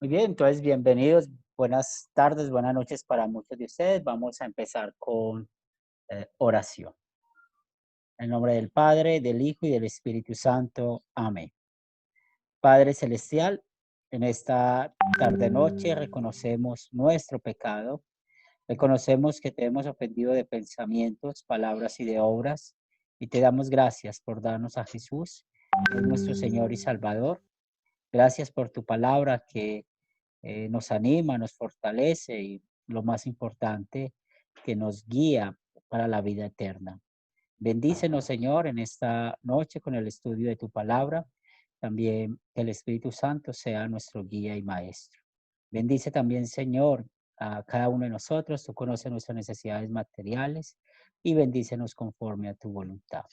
Muy bien, entonces bienvenidos, buenas tardes, buenas noches para muchos de ustedes. Vamos a empezar con oración. En el nombre del Padre, del Hijo y del Espíritu Santo. Amén. Padre Celestial, en esta tarde-noche reconocemos nuestro pecado, reconocemos que te hemos ofendido de pensamientos, palabras y de obras, y te damos gracias por darnos a Jesús, que es nuestro Señor y Salvador. Gracias por tu palabra que nos anima, nos fortalece y lo más importante, que nos guía para la vida eterna. Bendícenos, Señor, en esta noche con el estudio de tu palabra. También que el Espíritu Santo sea nuestro guía y maestro. Bendice también, Señor, a cada uno de nosotros. Tú conoces nuestras necesidades materiales y bendícenos conforme a tu voluntad.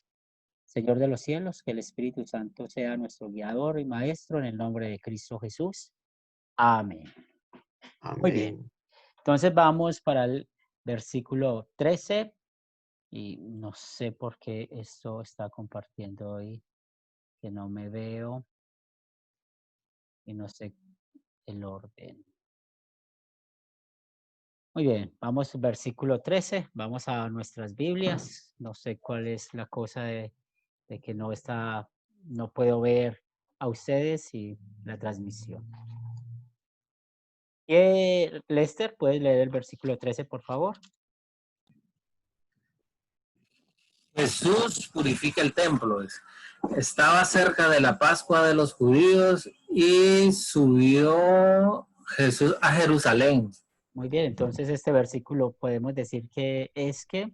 Señor de los cielos, que el Espíritu Santo sea nuestro guiador y maestro en el nombre de Cristo Jesús. Amén. Muy bien. Amén. Entonces vamos para el versículo 13 y no sé por qué esto está compartiendo hoy, que no me veo y no sé el orden. Muy bien, vamos al versículo 13, vamos a nuestras Biblias. No sé cuál es la cosa de que no puedo ver a ustedes y la transmisión. Lester, ¿puedes leer el versículo 13, por favor? Jesús purifica el templo. Estaba cerca de la Pascua de los judíos y subió Jesús a Jerusalén. Muy bien, entonces este versículo podemos decir que es que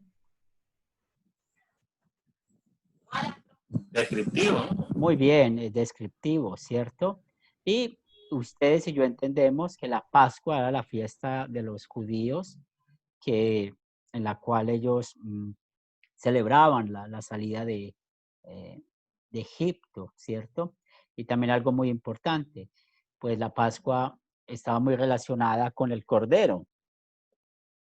Descriptivo, ¿no? muy bien, es descriptivo, ¿cierto? Y ustedes y yo entendemos que la Pascua era la fiesta de los judíos, en la cual ellos celebraban la salida eh, de Egipto, ¿cierto? Y también algo muy importante, pues la Pascua estaba muy relacionada con el Cordero.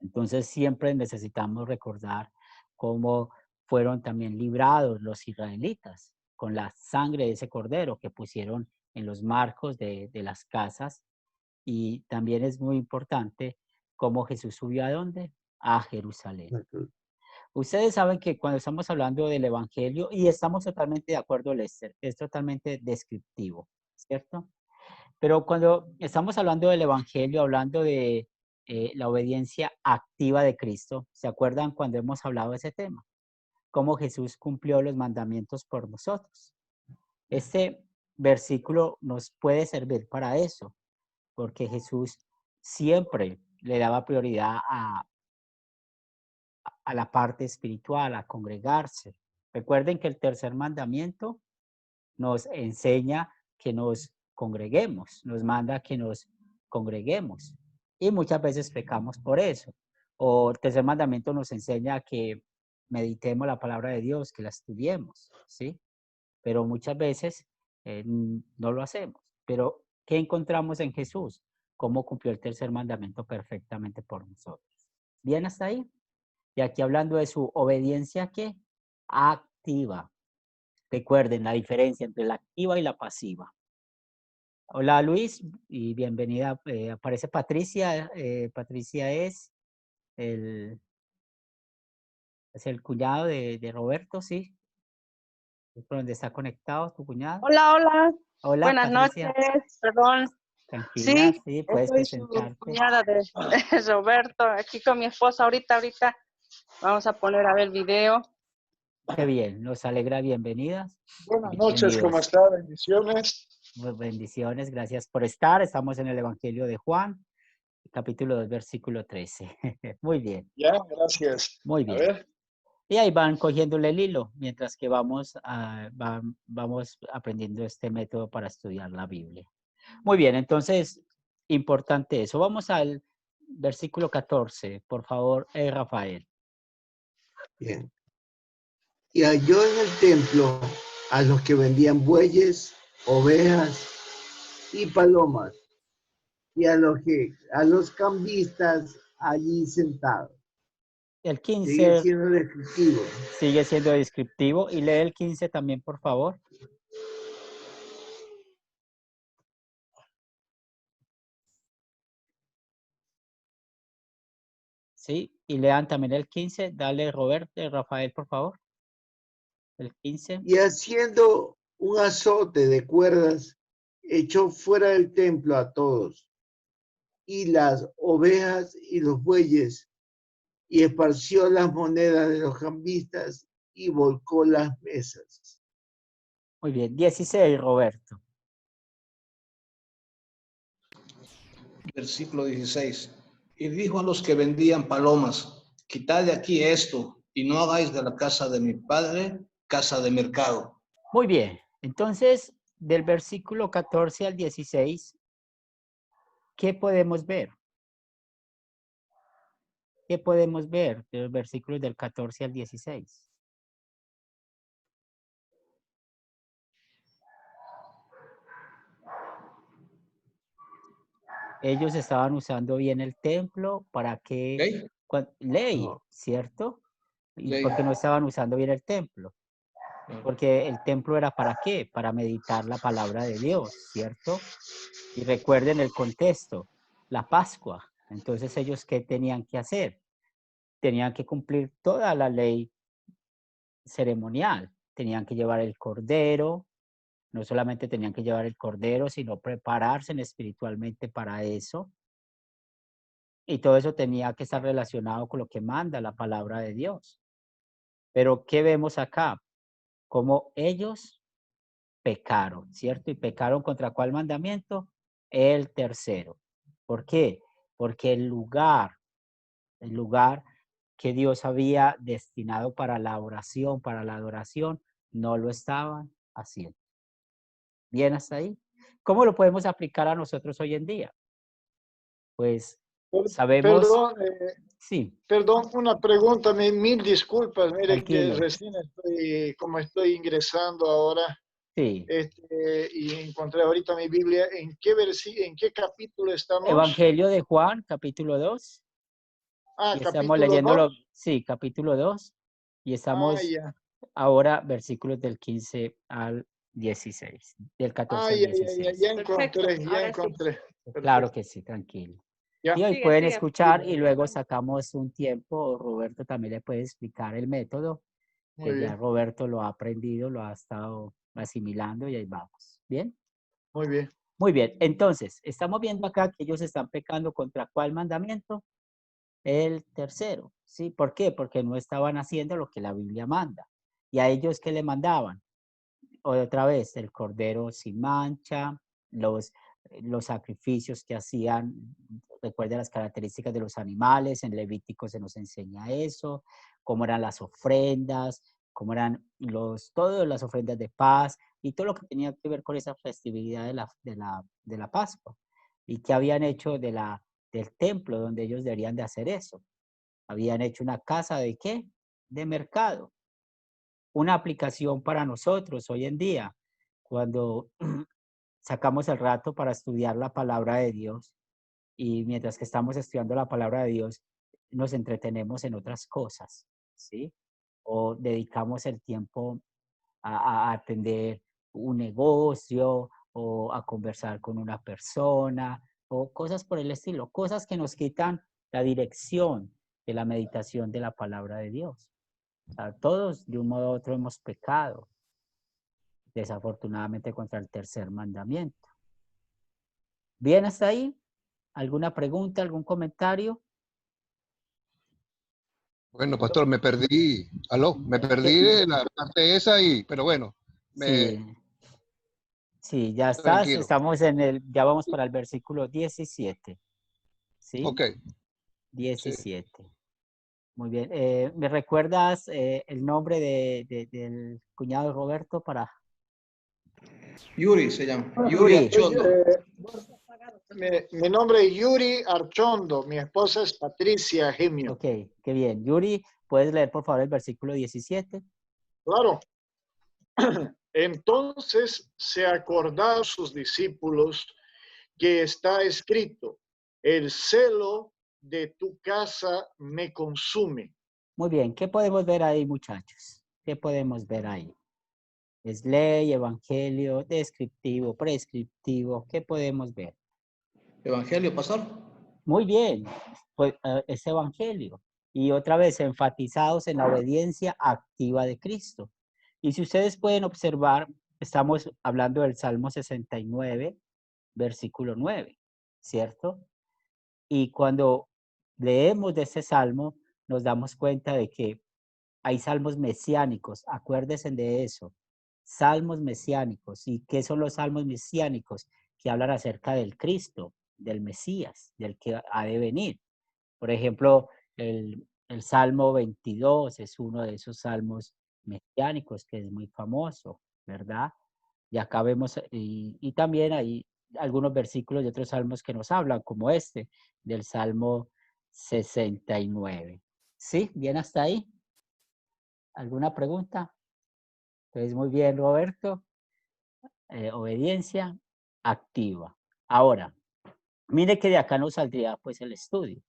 Entonces siempre necesitamos recordar cómo fueron también librados los israelitas con la sangre de ese cordero que pusieron en los marcos de las casas. Y también es muy importante cómo Jesús subió a dónde? A Jerusalén. Ustedes saben que cuando estamos hablando del Evangelio, y estamos totalmente de acuerdo, Lester, es totalmente descriptivo, ¿cierto? Pero cuando estamos hablando del Evangelio, hablando de la obediencia activa de Cristo, ¿se acuerdan cuando hemos hablado de ese tema? Cómo Jesús cumplió los mandamientos por nosotros. Este versículo nos puede servir para eso, porque Jesús siempre le daba prioridad a la parte espiritual, a congregarse. Recuerden que el tercer mandamiento nos enseña que nos congreguemos, nos manda que nos congreguemos. Y muchas veces pecamos por eso. O el tercer mandamiento nos enseña que meditemos la palabra de Dios, que la estudiemos, ¿sí? Pero muchas veces no lo hacemos. Pero, ¿qué encontramos en Jesús? Cómo cumplió el tercer mandamiento perfectamente por nosotros. ¿Bien hasta ahí? Y aquí hablando de su obediencia, ¿qué? Activa. Recuerden la diferencia entre la activa y la pasiva. Hola Luis y bienvenida. Aparece Patricia. Patricia es el cuñado de Roberto, ¿sí? Es por donde está conectado tu cuñado. Hola, hola. Hola Buenas Patricia, noches, perdón. tranquila, Sí, sí, puedes soy su presentarte. cuñada de Roberto, aquí con mi esposa ahorita. Vamos a poner a ver el video. Qué bien, nos alegra, bienvenidas. Buenas noches, ¿cómo Bienvenidos. está? Bendiciones. Bendiciones, gracias por estar. Estamos en el Evangelio de Juan, capítulo 2, versículo 13. Muy bien, Ya, gracias. muy A bien. ver, Y ahí van cogiéndole el hilo mientras que vamos aprendiendo este método para estudiar la Biblia. Muy bien, entonces, importante eso. Vamos al versículo 14, por favor, Rafael. Bien. Y halló en el templo a los que vendían bueyes, ovejas y palomas, y a los cambistas allí sentados. El Sigue 15 siendo descriptivo. sigue siendo descriptivo y lee el 15 también, por favor. ¿sí? Y lean también el 15. Dale, Roberto, Rafael, por favor. El 15. Y haciendo un azote de cuerdas, echó fuera del templo a todos, y las ovejas y los bueyes, y esparció las monedas de los cambistas y volcó las mesas. Muy bien. 16, Roberto. Versículo 16. Y dijo a los que vendían palomas, quitad de aquí esto, y no hagáis de la casa de mi padre casa de mercado. Muy bien. Entonces, del versículo 14 al 16, ¿qué podemos ver? ¿Qué podemos ver de los versículos del 14 al 16? Ellos estaban usando bien el templo para que... ¿Ok? Ley, No. ¿cierto? ¿Y Ley. por qué no estaban usando bien el templo? Porque el templo era ¿para qué? Para meditar la palabra de Dios, ¿cierto? Y recuerden el contexto, la Pascua. Entonces, ¿ellos qué tenían que hacer? Tenían que cumplir toda la ley ceremonial. Tenían que llevar el cordero. No solamente tenían que llevar el cordero, sino prepararse espiritualmente para eso. Y todo eso tenía que estar relacionado con lo que manda la palabra de Dios. Pero, ¿qué vemos acá? Como ellos pecaron, ¿cierto? ¿Y pecaron contra cuál mandamiento? El tercero. ¿Por qué? Porque el lugar que Dios había destinado para la oración, para la adoración, no lo estaban haciendo. ¿Bien hasta ahí? ¿Cómo lo podemos aplicar a nosotros hoy en día? Pues sabemos, Perdón, sí, perdón, una pregunta, mil disculpas. Mire que tranquilo, recién como estoy ingresando ahora, sí. y encontré ahorita mi Biblia. ¿En qué capítulo estamos? Evangelio de Juan, capítulo 2, Ah, y estamos capítulo leyéndolo, 2. sí, capítulo 2, y Ah, estamos ya. ahora versículos del 15 al 16, del 14 Ah, al ya 16. Perfecto, ya ahora sí. encontré. Claro Perfecto. que sí, tranquilo. Ya. Y hoy Sigue, pueden sigue. escuchar y luego sacamos un tiempo, o Roberto también le puede explicar el método, Muy que ya bien, Roberto lo ha aprendido, lo ha estado asimilando y ahí vamos. ¿Bien? muy bien. Muy bien. Entonces, estamos viendo acá que ellos están pecando contra ¿cuál mandamiento? El tercero. ¿Sí? ¿Por qué? Porque no estaban haciendo lo que la Biblia manda. ¿Y a ellos qué le mandaban? Otra vez, el cordero sin mancha, los sacrificios que hacían, recuerden las características de los animales, en Levítico se nos enseña eso, cómo eran las ofrendas, cómo eran todas las ofrendas de paz y todo lo que tenía que ver con esa festividad de la Pascua. ¿Y qué habían hecho del templo donde ellos deberían de hacer eso? Habían hecho una casa ¿de qué? De mercado. Una aplicación para nosotros hoy en día, cuando sacamos el rato para estudiar la palabra de Dios y mientras que estamos estudiando la palabra de Dios, nos entretenemos en otras cosas, ¿sí? O dedicamos el tiempo a atender un negocio o a conversar con una persona o cosas por el estilo, cosas que nos quitan la dirección de la meditación de la palabra de Dios. O sea, todos de un modo u otro hemos pecado, desafortunadamente, contra el tercer mandamiento. ¿Bien hasta ahí? ¿Alguna pregunta, algún comentario? Bueno, pastor, me perdí. Aló, me perdí de la parte esa pero bueno, Sí, sí, ya estás. tranquilo. Ya vamos para el versículo 17. ¿Sí? Ok, sí. 17. Muy bien. ¿Me recuerdas el nombre del cuñado de Roberto para Yuri se llama. Yuri Yuri? Archondo. Mi nombre es Yuri Archondo. Mi esposa es Patricia Gemio. Ok, qué bien. Yuri, ¿puedes leer por favor el versículo 17? Claro. Entonces se acordaron sus discípulos que está escrito: el celo de tu casa me consume. Muy bien. ¿Qué podemos ver ahí, muchachos? ¿Qué podemos ver ahí? Es ley, evangelio, descriptivo, prescriptivo. ¿Qué podemos ver? Evangelio, pastor. Muy bien, pues es evangelio. Y otra vez, enfatizados en la obediencia activa de Cristo. Y si ustedes pueden observar, estamos hablando del Salmo 69, versículo 9, ¿cierto? Y cuando leemos de ese salmo, nos damos cuenta de que hay salmos mesiánicos, acuérdense de eso, salmos mesiánicos. ¿Y qué son los salmos mesiánicos? Que hablan acerca del Cristo, del Mesías, del que ha de venir. Por ejemplo, el Salmo 22 es uno de esos salmos mesiánicos que es muy famoso, ¿verdad? Y acá vemos, y también hay algunos versículos de otros salmos que nos hablan, como este, del Salmo 69. ¿Sí? ¿Bien hasta ahí? ¿Alguna pregunta? Pues muy bien, Roberto. Obediencia activa. Ahora, mire que de acá nos saldría pues el estudio.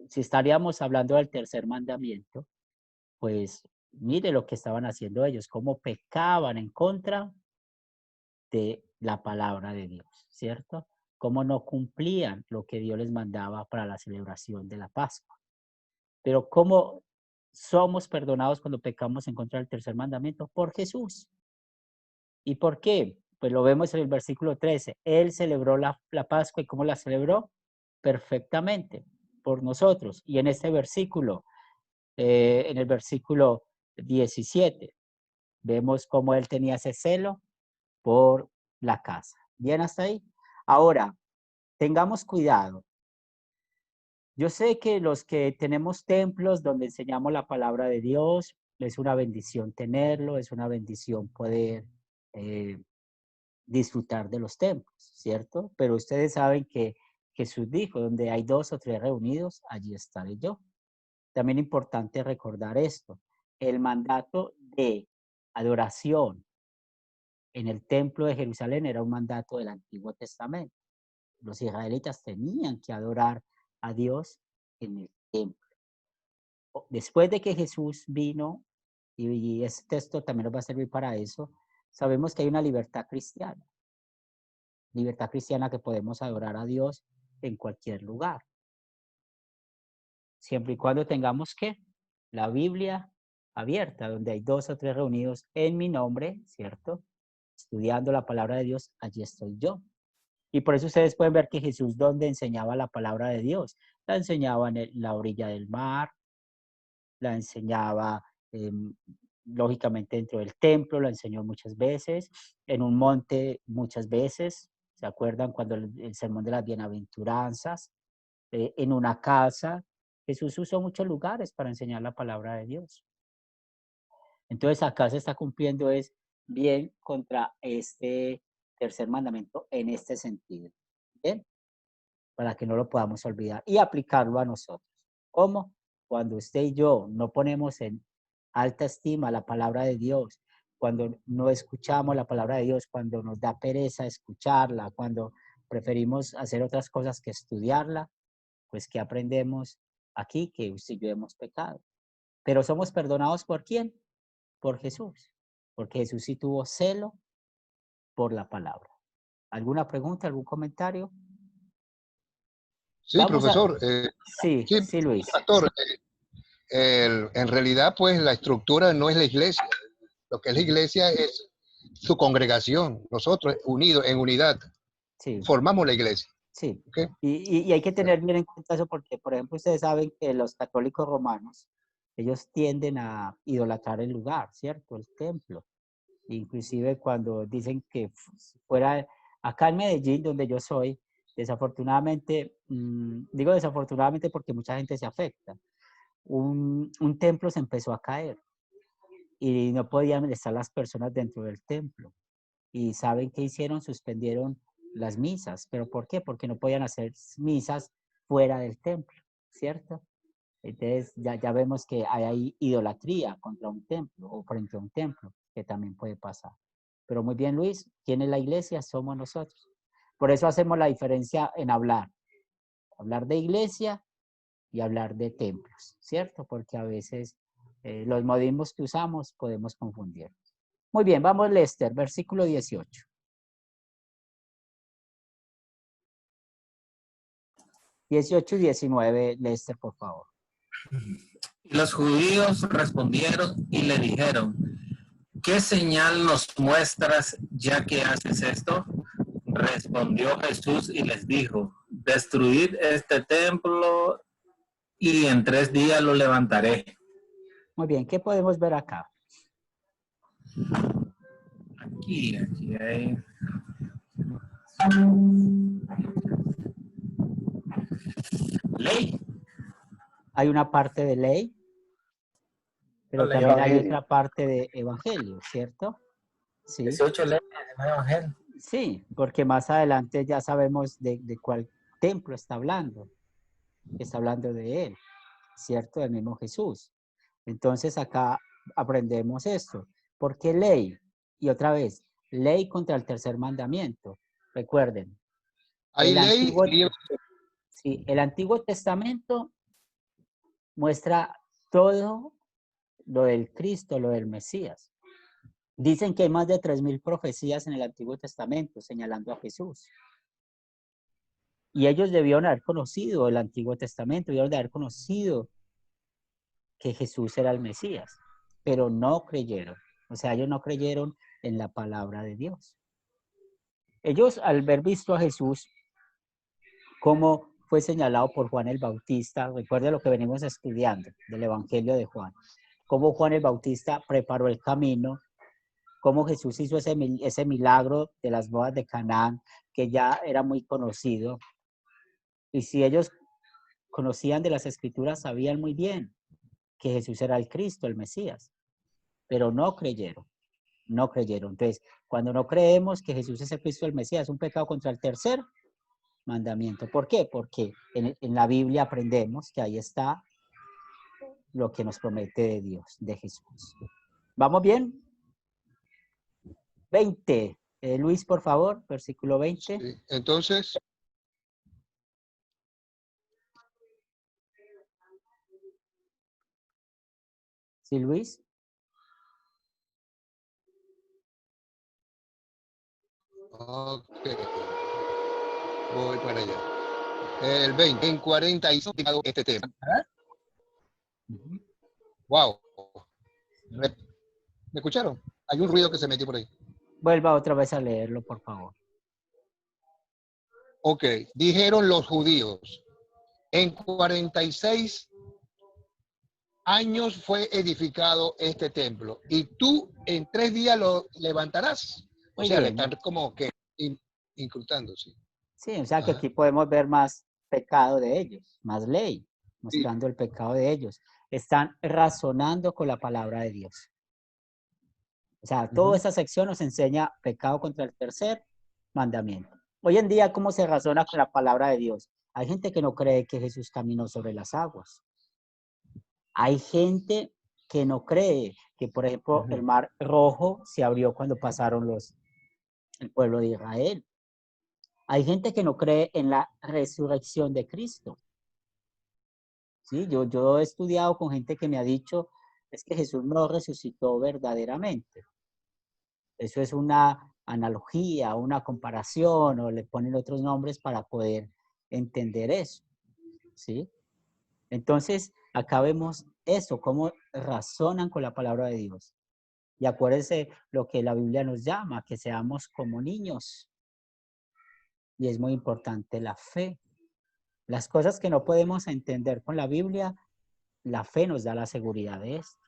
Si estaríamos hablando del tercer mandamiento, pues mire lo que estaban haciendo ellos, cómo pecaban en contra de la palabra de Dios, ¿cierto? Cómo no cumplían lo que Dios les mandaba para la celebración de la Pascua. Pero cómo somos perdonados cuando pecamos en contra del tercer mandamiento por Jesús. ¿Y por qué? Pues lo vemos en el versículo 13. Él celebró la Pascua y ¿cómo la celebró? Perfectamente por nosotros. Y en este versículo, en el versículo 17, vemos cómo él tenía ese celo por la casa. ¿Bien hasta ahí? Ahora, tengamos cuidado. Yo sé que los que tenemos templos donde enseñamos la palabra de Dios, es una bendición tenerlo, es una bendición poder disfrutar de los templos, ¿cierto? Pero ustedes saben que Jesús dijo, donde hay 2 o 3 reunidos, allí estaré yo. También importante recordar esto, el mandato de adoración en el templo de Jerusalén era un mandato del Antiguo Testamento. Los israelitas tenían que adorar a Dios en el templo. Después de que Jesús vino, y este texto también nos va a servir para eso, sabemos que hay una libertad cristiana que podemos adorar a Dios en cualquier lugar. Siempre y cuando tengamos que la Biblia abierta, donde hay 2 o 3 reunidos en mi nombre, ¿cierto? Estudiando la palabra de Dios, allí estoy yo. Y por eso ustedes pueden ver que Jesús, donde enseñaba la palabra de Dios, la enseñaba en la orilla del mar, la enseñaba lógicamente dentro del templo, la enseñó muchas veces, en un monte muchas veces. ¿Se acuerdan cuando el sermón de las bienaventuranzas? En una casa. Jesús usó muchos lugares para enseñar la palabra de Dios. Entonces acá se está cumpliendo es bien contra este tercer mandamiento en este sentido. ¿Bien? Para que no lo podamos olvidar y aplicarlo a nosotros. ¿Cómo? Cuando usted y yo no ponemos en alta estima la palabra de Dios, cuando no escuchamos la palabra de Dios, cuando nos da pereza escucharla, cuando preferimos hacer otras cosas que estudiarla, pues ¿qué aprendemos aquí? Que usted y yo hemos pecado. Pero somos perdonados ¿por quién? Por Jesús. Porque Jesús sí tuvo celo por la palabra. ¿Alguna pregunta, algún comentario? Sí, Vamos a... profesor. Sí, Sí, sí, Luis. pastor. En realidad, pues la estructura no es la iglesia. Lo que es la iglesia es su congregación. Nosotros, unidos, en unidad, Sí, formamos la iglesia. sí. ¿Okay? Y hay que tener bien en cuenta eso porque, por ejemplo, ustedes saben que los católicos romanos, ellos tienden a idolatrar el lugar, ¿cierto? El templo. Inclusive cuando dicen que fuera, acá en Medellín, donde yo soy, desafortunadamente, digo desafortunadamente porque mucha gente se afecta, un templo se empezó a caer y no podían estar las personas dentro del templo. ¿Y saben qué hicieron? Suspendieron las misas. ¿Pero por qué? Porque no podían hacer misas fuera del templo, ¿cierto? Entonces ya vemos que hay idolatría contra un templo o frente a un templo, que también puede pasar. Pero muy bien, Luis, ¿quién es la iglesia? Somos nosotros. Por eso hacemos la diferencia en hablar. Hablar de iglesia y hablar de templos, ¿cierto? Porque a veces los modismos que usamos podemos confundir. Muy bien, vamos Lester, versículo 18. 18 y 19, Lester, por favor. Y los judíos respondieron y le dijeron, ¿qué señal nos muestras ya que haces esto? Respondió Jesús y les dijo, destruid este templo y en 3 días lo levantaré. Muy bien, ¿qué podemos ver acá? Aquí hay. Ley. Hay una parte de ley, pero Ley. también hay Evangelio. otra parte de evangelio, ¿cierto? Sí. 18 leyes del Evangelio. Sí, porque más adelante ya sabemos de cuál templo está hablando. Está hablando de él, ¿cierto? Del mismo Jesús. Entonces acá aprendemos esto. ¿Por qué ley? Y otra vez, ley contra el tercer mandamiento. Recuerden, Hay ley y sí, el Antiguo Testamento muestra todo lo del Cristo, lo del Mesías. Dicen que hay más de 3.000 profecías en el Antiguo Testamento señalando a Jesús. Y ellos debieron haber conocido el Antiguo Testamento, debieron de haber conocido que Jesús era el Mesías, pero no creyeron. O sea, ellos no creyeron en la palabra de Dios. Ellos, al ver visto a Jesús, como fue señalado por Juan el Bautista, recuerde lo que venimos estudiando del Evangelio de Juan, cómo Juan el Bautista preparó el camino, cómo Jesús hizo ese milagro de las bodas de Canaán, que ya era muy conocido. Y si ellos conocían de las Escrituras, sabían muy bien que Jesús era el Cristo, el Mesías, pero no creyeron, no creyeron. Entonces, cuando no creemos que Jesús es el Cristo, el Mesías, es un pecado contra el tercer mandamiento. ¿Por qué? Porque en la Biblia aprendemos que ahí está lo que nos promete de Dios, de Jesús. ¿Vamos bien? 20. Luis, por favor, versículo 20. sí. Entonces, ¿Sí, Luis? ok, voy para allá. El 20, en 45 este tema. Wow. ¿Me escucharon? Hay un ruido que se metió por ahí. Vuelva otra vez a leerlo, por favor. Ok, dijeron los judíos, en 46 años fue edificado este templo y tú en 3 días lo levantarás. O Muy sea, le bien. están como que incrustando, sí. Sí, o sea que Ajá. aquí podemos ver más pecado de ellos, más ley, Sí. mostrando el pecado de ellos. Están razonando con la palabra de Dios. O sea, toda esta sección nos enseña pecado contra el tercer mandamiento. Hoy en día, ¿cómo se razona con la palabra de Dios? Hay gente que no cree que Jesús caminó sobre las aguas. Hay gente que no cree que, por ejemplo, el mar Rojo se abrió cuando pasaron el pueblo de Israel. Hay gente que no cree en la resurrección de Cristo. Sí, yo he estudiado con gente que me ha dicho, es que Jesús no resucitó verdaderamente. Eso es una analogía, una comparación, o le ponen otros nombres para poder entender eso. ¿Sí? Entonces, acá vemos eso, cómo razonan con la palabra de Dios. Y acuérdense lo que la Biblia nos llama, que seamos como niños. Y es muy importante la fe. Las cosas que no podemos entender con la Biblia, la fe nos da la seguridad de esto.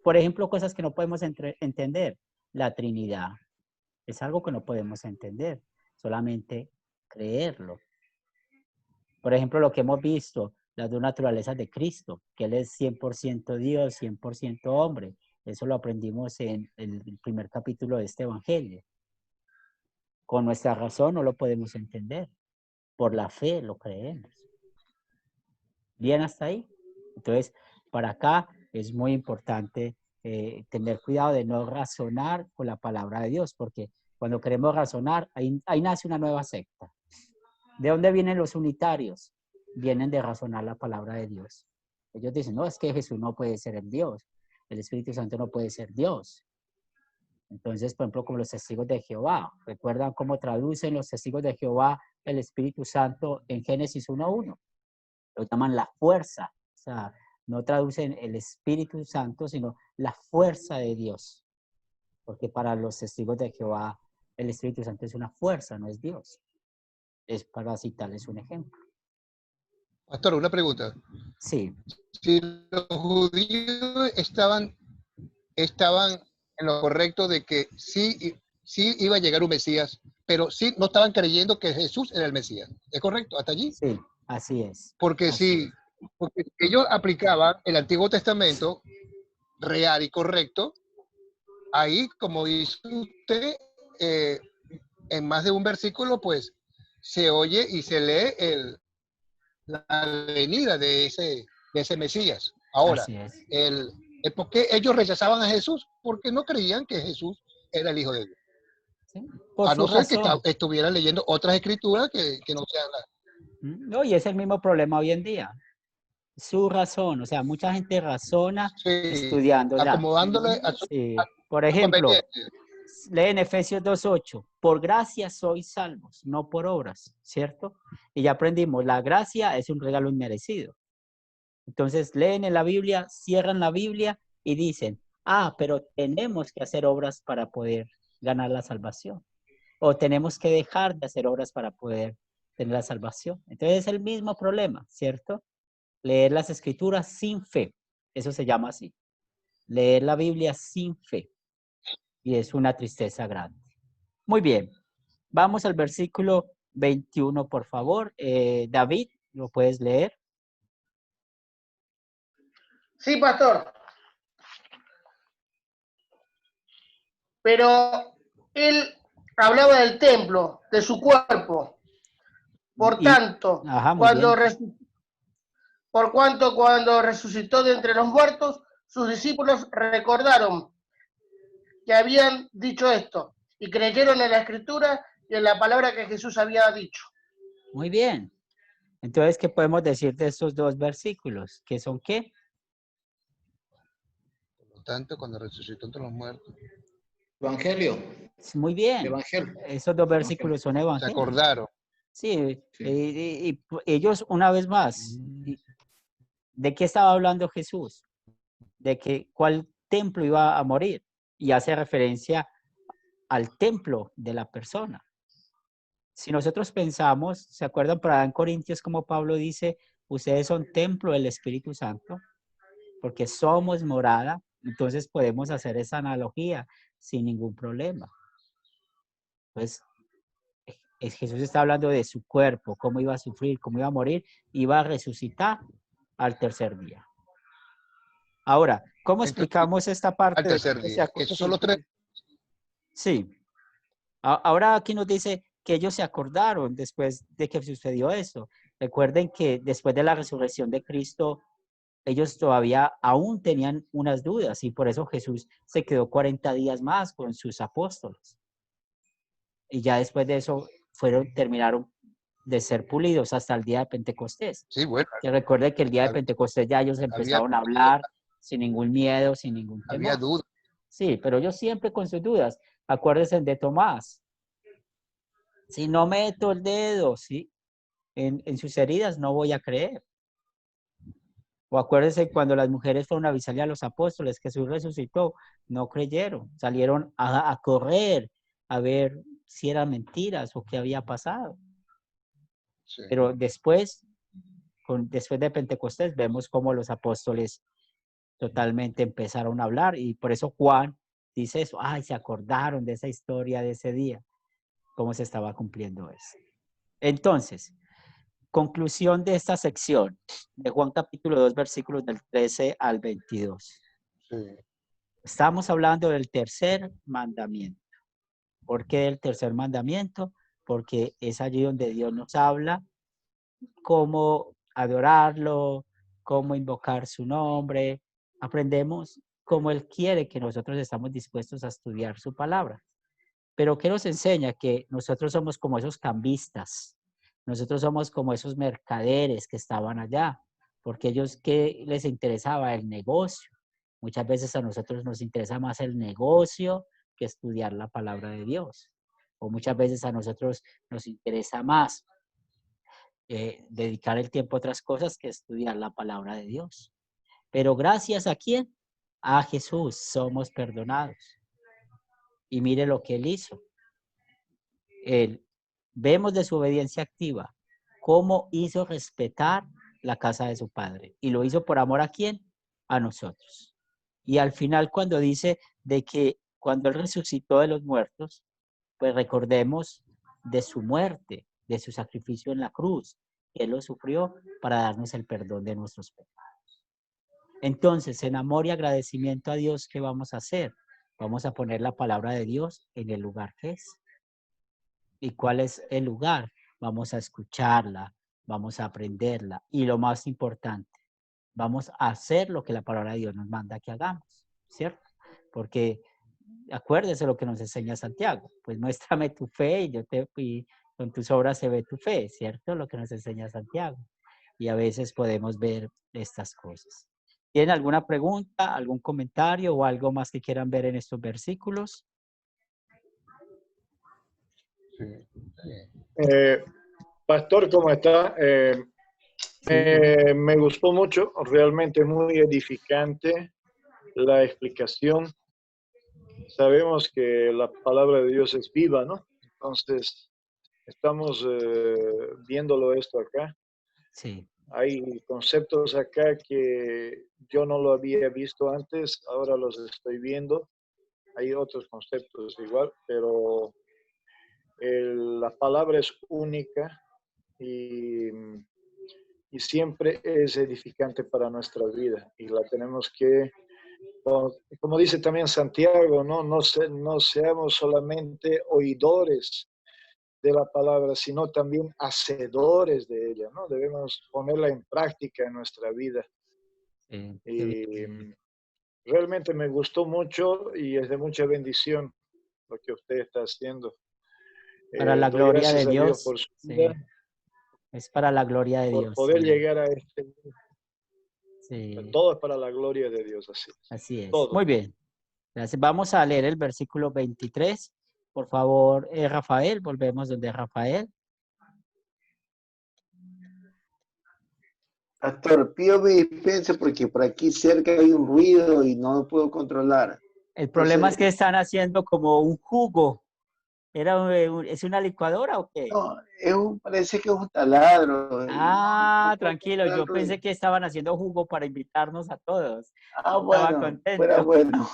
Por ejemplo, cosas que no podemos entender. La Trinidad. Es algo que no podemos entender, solamente creerlo. Por ejemplo, lo que hemos visto, las dos naturalezas de Cristo, que Él es 100% Dios, 100% hombre. Eso lo aprendimos en el primer capítulo de este Evangelio. Con nuestra razón no lo podemos entender. Por la fe lo creemos. ¿Bien hasta ahí? Entonces, para acá es muy importante tener cuidado de no razonar con la palabra de Dios, porque cuando queremos razonar, ahí nace una nueva secta. ¿De dónde vienen los unitarios? Vienen de razonar la palabra de Dios. Ellos dicen, no, es que Jesús no puede ser el Dios, el Espíritu Santo no puede ser Dios. Entonces, por ejemplo, como los testigos de Jehová, ¿recuerdan cómo traducen los testigos de Jehová el Espíritu Santo en Génesis 1:1? lo llaman la fuerza. O sea, no traducen el Espíritu Santo, sino la fuerza de Dios. Porque para los testigos de Jehová, el Espíritu Santo es una fuerza, no es Dios. Es para citarles un ejemplo. Pastor, una pregunta. Sí, Si los judíos estaban en lo correcto de que sí iba a llegar un Mesías, pero sí no estaban creyendo que Jesús era el Mesías. ¿Es correcto? ¿Hasta allí? sí, así es. Porque Así es. porque ellos aplicaban el Antiguo Testamento real y correcto, ahí, como dice usted, en más de un versículo, pues se oye y se lee la venida de ese Mesías. Ahora, Así es. ¿por qué ellos rechazaban a Jesús? Porque no creían que Jesús era el Hijo de Dios. ¿Sí? Por A su no ser que razón. estuvieran leyendo otras escrituras que no sean las... No, y es el mismo problema hoy en día. Su razón, o sea, mucha gente razona Sí, estudiando. O sea, acomodándole a su, sí. Por a su ejemplo, conveniencia. leen Efesios 2:8, por gracia sois salvos, no por obras, ¿cierto? Y ya aprendimos, la gracia es un regalo inmerecido. Entonces leen en la Biblia, cierran la Biblia y dicen, pero tenemos que hacer obras para poder ganar la salvación. O tenemos que dejar de hacer obras para poder tener la salvación. Entonces es el mismo problema, ¿cierto? Leer las escrituras sin fe, eso se llama así. Leer la Biblia sin fe. Y es una tristeza grande. Muy bien, vamos al versículo 21, por favor. David, ¿lo puedes leer? Sí, pastor. Pero él hablaba del templo, de su cuerpo. Por tanto, muy bien. por cuanto cuando resucitó de entre los muertos, sus discípulos recordaron que habían dicho esto y creyeron en la escritura y en la palabra que Jesús había dicho. Muy bien. Entonces, ¿qué podemos decir de estos dos versículos? ¿Qué son qué? Por lo tanto, cuando resucitó entre los muertos, Evangelio. Muy bien. Evangelio. Esos dos versículos son se evangelios. acordaron. Sí, y ellos una vez más, ¿de qué estaba hablando Jesús? De que cuál templo iba a morir. Y hace referencia al templo de la persona. Si nosotros pensamos, ¿se acuerdan por allá en Corintios como Pablo dice, ustedes son templo del Espíritu Santo? Porque somos morada, entonces podemos hacer esa analogía sin ningún problema. Pues Jesús está hablando de su cuerpo, cómo iba a sufrir, cómo iba a morir, iba a resucitar al tercer día. Ahora, ¿cómo explicamos esta parte? Al tercer día. Esos son los tres. Sí. Ahora aquí nos dice que ellos se acordaron después de que sucedió eso. Recuerden que después de la resurrección de Cristo, ellos todavía aún tenían unas dudas y por eso Jesús se quedó 40 días más con sus apóstoles. Y ya después de eso terminaron de ser pulidos hasta el día de Pentecostés. Sí, bueno. Que recuerde que el día de Pentecostés ya ellos empezaron a hablar sin ningún miedo, sin ningún temor. Había dudas. Sí, pero ellos siempre con sus dudas. Acuérdense de Tomás. Si no meto el dedo, ¿sí? En sus heridas no voy a creer. O acuérdense cuando las mujeres fueron a avisarle a los apóstoles que Jesús resucitó, no creyeron. Salieron a correr a ver si eran mentiras o qué había pasado. Sí. Pero después de Pentecostés, vemos cómo los apóstoles totalmente empezaron a hablar y por eso Juan dice eso, se acordaron de esa historia de ese día, cómo se estaba cumpliendo eso. Entonces, conclusión de esta sección de Juan capítulo 2, versículos del 13 al 22. Sí. Estamos hablando del tercer mandamiento. ¿Por qué el tercer mandamiento? Porque es allí donde Dios nos habla cómo adorarlo, cómo invocar su nombre. Aprendemos cómo Él quiere que nosotros estamos dispuestos a estudiar su palabra. Pero ¿qué nos enseña? Que nosotros somos como esos cambistas. Nosotros somos como esos mercaderes que estaban allá. Porque ellos, ¿qué les interesaba? El negocio. Muchas veces a nosotros nos interesa más el negocio que estudiar la palabra de Dios. O muchas veces a nosotros nos interesa más dedicar el tiempo a otras cosas que estudiar la palabra de Dios. Pero gracias a quién? A Jesús somos perdonados. Y mire lo que él hizo. Vemos de su obediencia activa cómo hizo respetar la casa de su padre. Y lo hizo por amor a quién? A nosotros. Y al final, cuando dice de que cuando él resucitó de los muertos, pues recordemos de su muerte, de su sacrificio en la cruz, que él lo sufrió para darnos el perdón de nuestros pecados. Entonces, en amor y agradecimiento a Dios, ¿qué vamos a hacer? Vamos a poner la palabra de Dios en el lugar que es. ¿Y cuál es el lugar? Vamos a escucharla, vamos a aprenderla. Y lo más importante, vamos a hacer lo que la palabra de Dios nos manda que hagamos, ¿cierto? Porque acuérdese lo que nos enseña Santiago. Pues muéstrame tu fe y con tus obras se ve tu fe, ¿cierto? Lo que nos enseña Santiago. Y a veces podemos ver estas cosas. ¿Tienen alguna pregunta, algún comentario o algo más que quieran ver en estos versículos? Pastor, ¿cómo está? Sí. Me gustó mucho, realmente muy edificante la explicación. Sabemos que la palabra de Dios es viva, ¿no? Entonces, estamos viéndolo esto acá. Sí. Hay conceptos acá que yo no lo había visto antes, ahora los estoy viendo. Hay otros conceptos igual, pero la palabra es única y siempre es edificante para nuestra vida y la tenemos que, como dice también Santiago, no seamos solamente oidores de la palabra, sino también hacedores de ella, ¿no? Debemos ponerla en práctica en nuestra vida. Y realmente me gustó mucho y es de mucha bendición lo que usted está haciendo. Para la doy gloria gracias de a Dios Dios. por su Sí. vida, Es para la gloria de por Dios. poder Sí. llegar a este. Sí. Todo es para la gloria de Dios, así. Así es. Todo. Muy bien. Gracias. Vamos a leer el versículo 23. Por favor, Rafael, volvemos donde Rafael. Pastor, pido me dispense porque por aquí cerca hay un ruido y no lo puedo controlar. El problema Entonces, es que están haciendo como un jugo. ¿Es una licuadora o qué? no, parece que es un taladro. Ah, No puedo tranquilo. controlar el Yo ruido. pensé que estaban haciendo jugo para invitarnos a todos. Ah, Estaba bueno, fuera contento. bueno.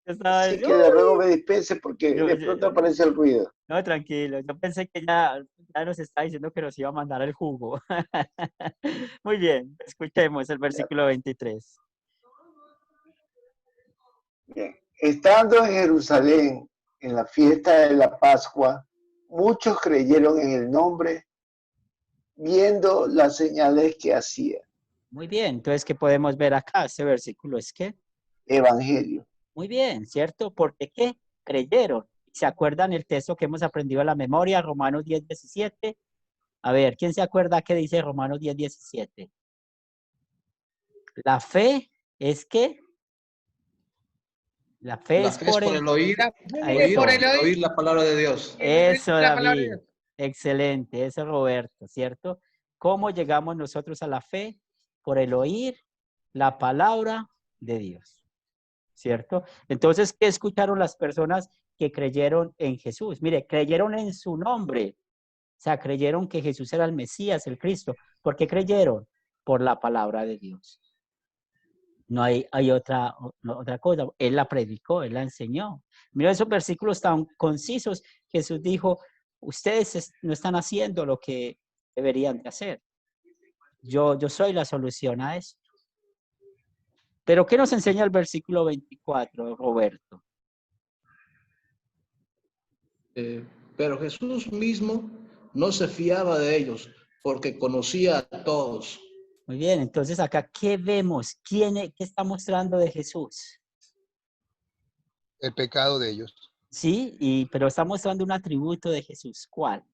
Estaba, Así que le ruego uy. me dispense porque Yo- de yo- pronto aparece el ruido. no, tranquilo. Yo pensé que ya nos está diciendo que nos iba a mandar el jugo. Muy bien. Escuchemos el versículo 23. Bien. Estando en Jerusalén en la fiesta de la Pascua, muchos creyeron en el nombre, viendo las señales que hacía. Muy bien. Entonces, ¿qué podemos ver acá? Este versículo es que, Evangelio. muy bien, ¿cierto? Porque ¿qué? Creyeron. ¿Se acuerdan el texto que hemos aprendido a la memoria? Romanos 10, 17. A ver, ¿quién se acuerda qué dice Romanos 10, 17? La fe es que la fe La es fe es por el oír, eso. oír la palabra de Dios. Eso, La palabra de David. Dios. Excelente. Eso, Roberto, ¿cierto? ¿Cómo llegamos nosotros a la fe? Por el oír la palabra de Dios, ¿cierto? Entonces, ¿qué escucharon las personas que creyeron en Jesús? Mire, creyeron en su nombre. O sea, creyeron que Jesús era el Mesías, el Cristo. ¿Por qué creyeron? Por la palabra de Dios. No hay otra cosa. Él la predicó, él la enseñó. Mira esos versículos tan concisos. Jesús dijo, ustedes no están haciendo lo que deberían de hacer. Yo soy la solución a esto. Pero ¿qué nos enseña el versículo 24, Roberto? Pero Jesús mismo no se fiaba de ellos porque conocía a todos. Muy bien, entonces acá, ¿qué vemos? ¿Qué está mostrando de Jesús? El pecado de ellos. Sí, pero está mostrando un atributo de Jesús. ¿Cuál?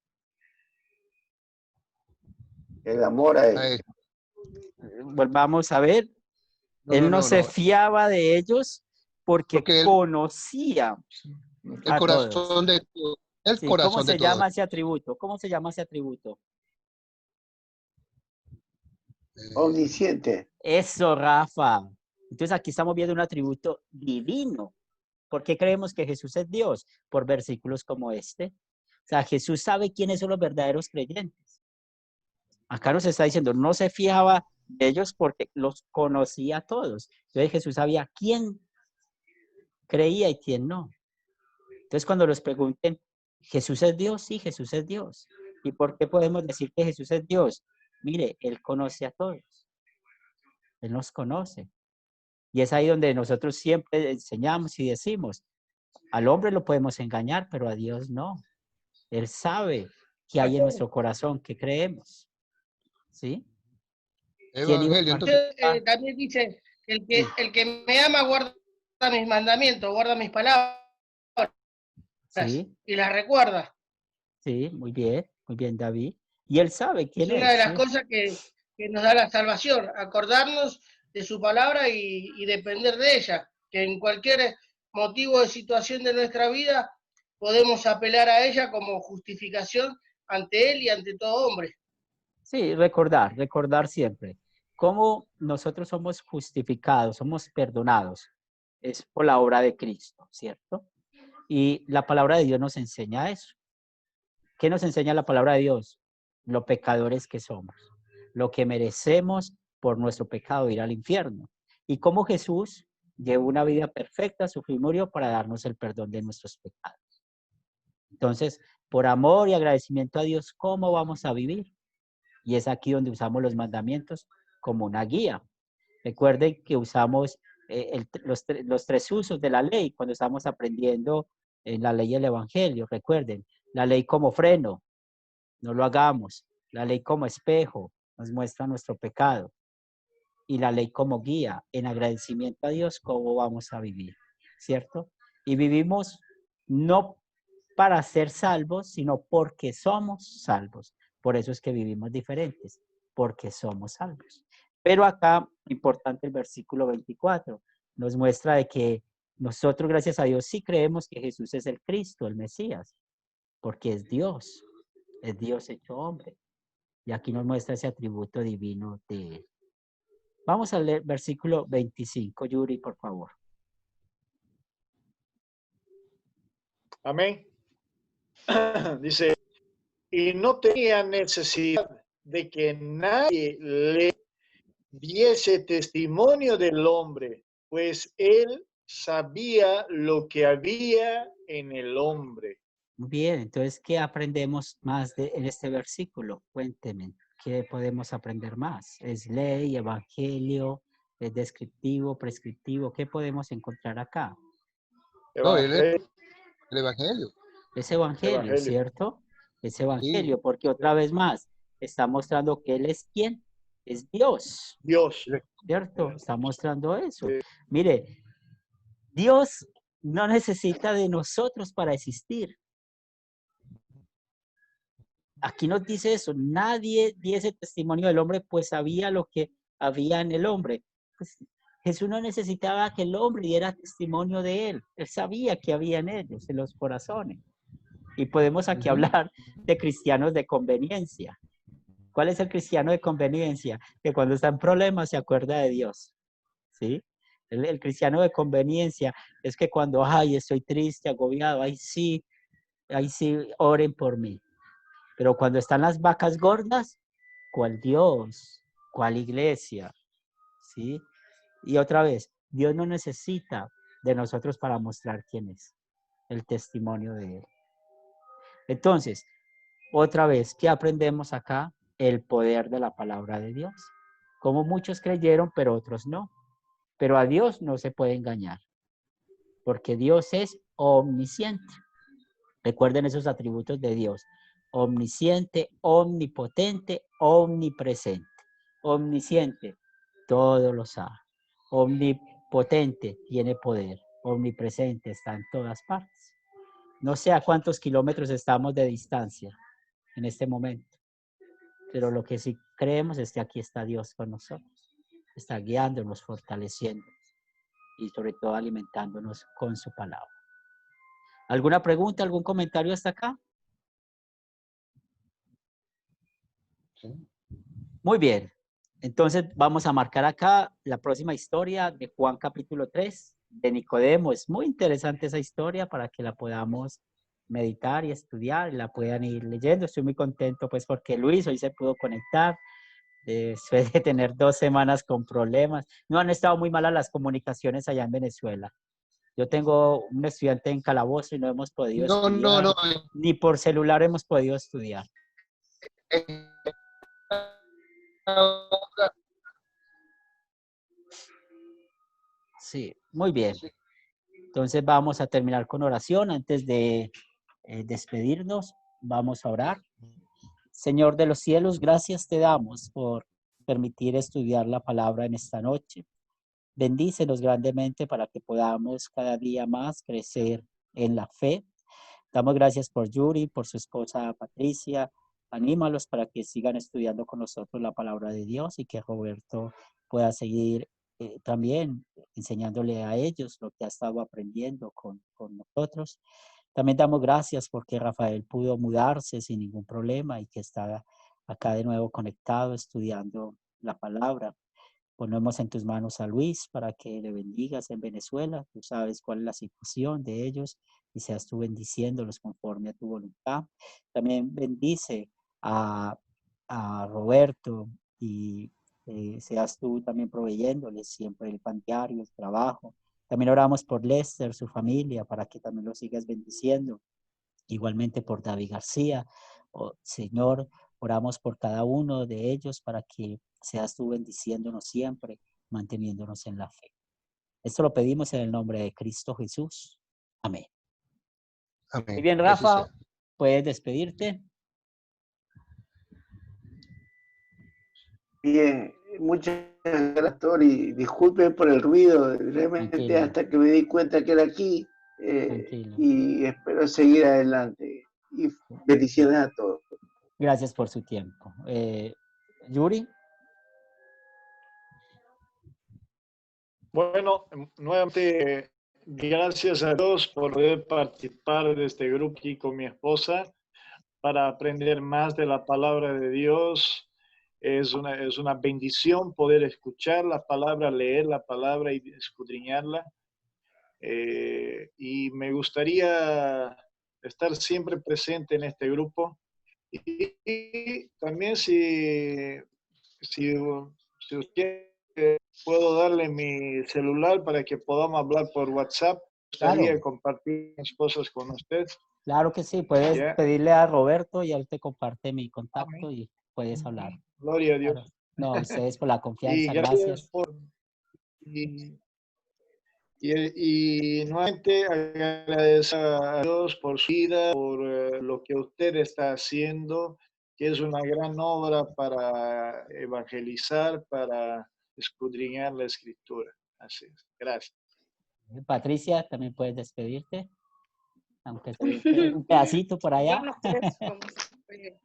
El amor a él. Volvamos a ver. Él no se fiaba de ellos porque conocía el corazón todos. de el Sí, corazón ¿cómo se de todos. llama ese atributo? ¿Cómo se llama ese atributo? Omnisciente. Eso, Rafa. Entonces aquí estamos viendo un atributo divino. ¿Por qué creemos que Jesús es Dios? Por versículos como este. O sea, Jesús sabe quiénes son los verdaderos creyentes. Acá nos está diciendo, no se fiaba de ellos porque los conocía a todos. Entonces Jesús sabía quién creía y quién no. Entonces cuando nos pregunten, ¿Jesús es Dios? Sí, Jesús es Dios. ¿Y por qué podemos decir que Jesús es Dios? Mire, Él conoce a todos. Él nos conoce. Y es ahí donde nosotros siempre enseñamos y decimos, al hombre lo podemos engañar, pero a Dios no. Él sabe qué hay en nuestro corazón, qué creemos. ¿Sí? ¿Quién iba a Evangelio, entonces, participar? También dice que el que me ama guarda mis mandamientos, guarda mis palabras Sí, y las recuerda. sí, muy bien, David. Y él sabe Es quién una de es, las ¿sí? cosas que nos da la salvación, acordarnos de su palabra y depender de ella, que en cualquier motivo de situación de nuestra vida podemos apelar a ella como justificación ante Él y ante todo hombre. Sí, recordar siempre. Cómo nosotros somos justificados, somos perdonados. Es por la obra de Cristo, ¿cierto? Y la palabra de Dios nos enseña eso. ¿Qué nos enseña la palabra de Dios? Lo pecadores que somos, lo que merecemos por nuestro pecado ir al infierno. Y cómo Jesús llevó una vida perfecta, sufrió y murió para darnos el perdón de nuestros pecados. Entonces, por amor y agradecimiento a Dios, ¿cómo vamos a vivir? Y es aquí donde usamos los mandamientos como una guía. Recuerden que usamos los tres usos de la ley cuando estamos aprendiendo en la ley del Evangelio. Recuerden, la ley como freno, no lo hagamos. La ley como espejo, nos muestra nuestro pecado. Y la ley como guía, en agradecimiento a Dios, cómo vamos a vivir, ¿cierto? Y vivimos no para ser salvos, sino porque somos salvos. Por eso es que vivimos diferentes, porque somos salvos. Pero acá, importante el versículo 24, nos muestra de que nosotros, gracias a Dios, sí creemos que Jesús es el Cristo, el Mesías, porque es Dios hecho hombre. Y aquí nos muestra ese atributo divino de él. Vamos a leer versículo 25, Yuri, por favor. Amén. Dice, y no tenía necesidad de que nadie le diese testimonio del hombre, pues él sabía lo que había en el hombre. Muy bien, entonces, ¿qué aprendemos más en este versículo? Cuéntenme, ¿qué podemos aprender más? ¿Es ley, evangelio, es descriptivo, prescriptivo? ¿Qué podemos encontrar acá? no, el Evangelio, Es evangelio. evangelio, evangelio. ¿cierto? Es Sí, evangelio, porque otra vez más está mostrando que Él es ¿quién? Es Dios, Dios. ¿cierto? Está mostrando eso. Mire, Dios no necesita de nosotros para existir. Aquí nos dice eso, nadie diese testimonio del hombre, pues sabía lo que había en el hombre. Pues Jesús no necesitaba que el hombre diera testimonio de él sabía que había en ellos, en los corazones. Y podemos aquí hablar de cristianos de conveniencia. ¿Cuál es el cristiano de conveniencia? Que cuando está en problemas se acuerda de Dios, ¿sí? El cristiano de conveniencia es que cuando, ay, estoy triste, agobiado, ahí sí, oren por mí. Pero cuando están las vacas gordas, ¿cuál Dios? ¿Cuál iglesia? ¿Sí? Y otra vez, Dios no necesita de nosotros para mostrar quién es, el testimonio de Él. Entonces, otra vez, ¿qué aprendemos acá? El poder de la palabra de Dios. Como muchos creyeron, pero otros no. Pero a Dios no se puede engañar, porque Dios es omnisciente. Recuerden esos atributos de Dios. Omnisciente, omnipotente, omnipresente. Omnisciente, todo lo sabe. Omnipotente, tiene poder. Omnipresente, está en todas partes. No sé a cuántos kilómetros estamos de distancia en este momento, pero lo que sí creemos es que aquí está Dios con nosotros. Está guiándonos, fortaleciéndonos y sobre todo alimentándonos con su palabra. ¿Alguna pregunta, algún comentario hasta acá? Muy bien. Entonces vamos a marcar acá la próxima historia de Juan capítulo 3 de Nicodemo. Es muy interesante esa historia para que la podamos meditar y estudiar y la puedan ir leyendo. Estoy muy contento pues porque Luis hoy se pudo conectar después de tener 2 semanas con problemas. No, han estado muy malas las comunicaciones allá en Venezuela. Yo tengo un estudiante en Calabozo y no hemos podido No, estudiar, no. ni por celular hemos podido estudiar. Sí, muy bien. Entonces vamos a terminar con oración. Antes de despedirnos, vamos a orar. Señor de los cielos, gracias te damos por permitir estudiar la palabra en esta noche. Bendícenos grandemente para que podamos cada día más crecer en la fe. Damos gracias por Yuri, por su esposa Patricia. Anímalos para que sigan estudiando con nosotros la palabra de Dios y que Roberto pueda seguir también enseñándole a ellos lo que ha estado aprendiendo con nosotros. También damos gracias porque Rafael pudo mudarse sin ningún problema y que está acá de nuevo conectado estudiando la palabra. Ponemos en tus manos a Luis para que le bendigas en Venezuela. Tú sabes cuál es la situación de ellos y seas tú bendiciéndolos conforme a tu voluntad. También bendice a Roberto y seas tú también proveyéndoles siempre el pan diario, el trabajo. También oramos por Lester, su familia, para que también lo sigas bendiciendo. Igualmente por David García. Oh, Señor, oramos por cada uno de ellos para que seas tú bendiciéndonos siempre, manteniéndonos en la fe. Esto lo pedimos en el nombre de Cristo Jesús. Amén. Amén. Muy bien, Que así Rafa, sea. puedes despedirte. Bien, muchas gracias, Tori. Disculpen por el ruido, realmente Tranquilo. hasta que me di cuenta que era aquí Tranquilo. y espero seguir adelante. Y bendiciones a todos. Gracias por su tiempo. Yuri. Bueno, nuevamente, gracias a todos por poder participar de este grupo aquí con mi esposa para aprender más de la palabra de Dios. Es una bendición poder escuchar la palabra, leer la palabra y escudriñarla. Y me gustaría estar siempre presente en este grupo. Y también si usted puedo darle mi celular para que podamos hablar por WhatsApp. Me gustaría Claro. compartir mis cosas con usted. Claro que sí, puedes ¿Ya? pedirle a Roberto y él te comparte mi contacto Amén. y puedes hablar. Gloria a Dios. Claro. No, ustedes por la Y confianza, gracias gracias. Y nuevamente agradecer a Dios por su vida, por lo que usted está haciendo, que es una gran obra para evangelizar, para escudriñar la escritura. Así es. Gracias. Patricia, también puedes despedirte, aunque sea un pedacito por allá. Bueno, pues, como siempre,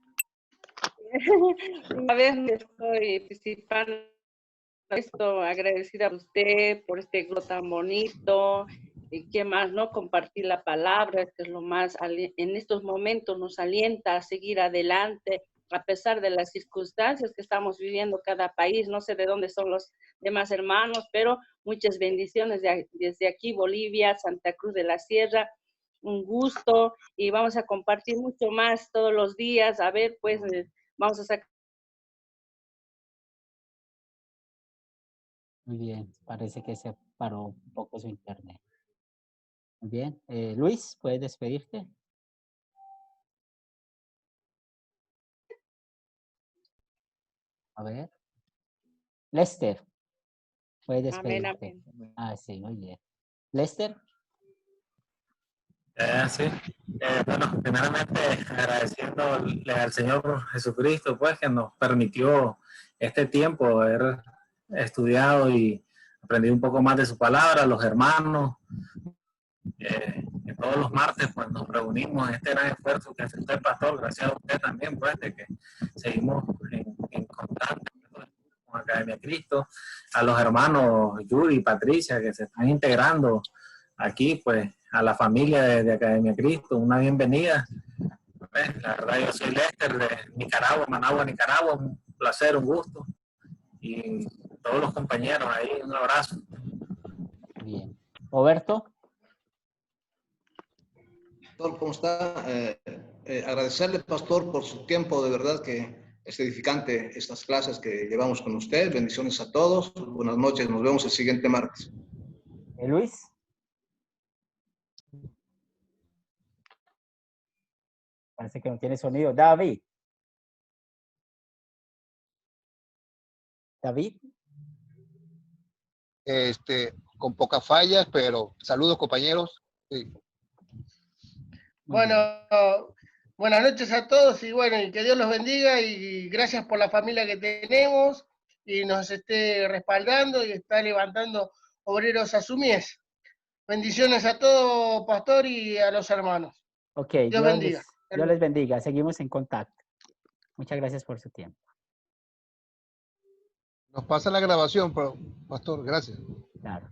una vez me estoy participando en esto, agradecida a usted por este grupo tan bonito. Y qué más, ¿no? Compartir la palabra, que es lo más, en estos momentos nos alienta a seguir adelante, a pesar de las circunstancias que estamos viviendo cada país. No sé de dónde son los demás hermanos, pero muchas bendiciones desde aquí, Bolivia, Santa Cruz de la Sierra. Un gusto y vamos a compartir mucho más todos los días. A ver, pues, vamos a sacar. Muy bien, parece que se paró un poco su internet. Muy bien. Luis, ¿puedes despedirte? A ver. Lester, puedes despedirte. Amén, amén. Ah, sí, muy bien. Lester. Sí. Bueno, primeramente agradeciéndole al Señor Jesucristo, pues, que nos permitió este tiempo haber estudiado y aprendido un poco más de su palabra, los hermanos. Que todos los martes pues nos reunimos en este gran esfuerzo que hace usted, pastor, gracias a usted también, pues, de que seguimos en constante con Academia Cristo, a los hermanos Yuri y Patricia que se están integrando aquí, pues, a la familia de Academia Cristo, una bienvenida. Pues, la verdad, yo soy Lester de Nicaragua, Managua, Nicaragua, un placer, un gusto. y todos los compañeros ahí, un abrazo. Bien. Roberto. Pastor, ¿cómo está? Agradecerle, pastor, por su tiempo, de verdad que es edificante estas clases que llevamos con usted. Bendiciones a todos. Buenas noches, nos vemos el siguiente martes. Luis. Parece que no tiene sonido. David. David. Con pocas fallas, pero saludos, compañeros. Sí. Bueno, buenas noches a todos y bueno, y que Dios los bendiga y gracias por la familia que tenemos y nos esté respaldando y está levantando obreros a su mies. Bendiciones a todos, pastor, y a los hermanos. Ok, Dios bendiga. Dios les bendiga. Seguimos en contacto. Muchas gracias por su tiempo. Nos pasa la grabación, pastor. Gracias. Claro.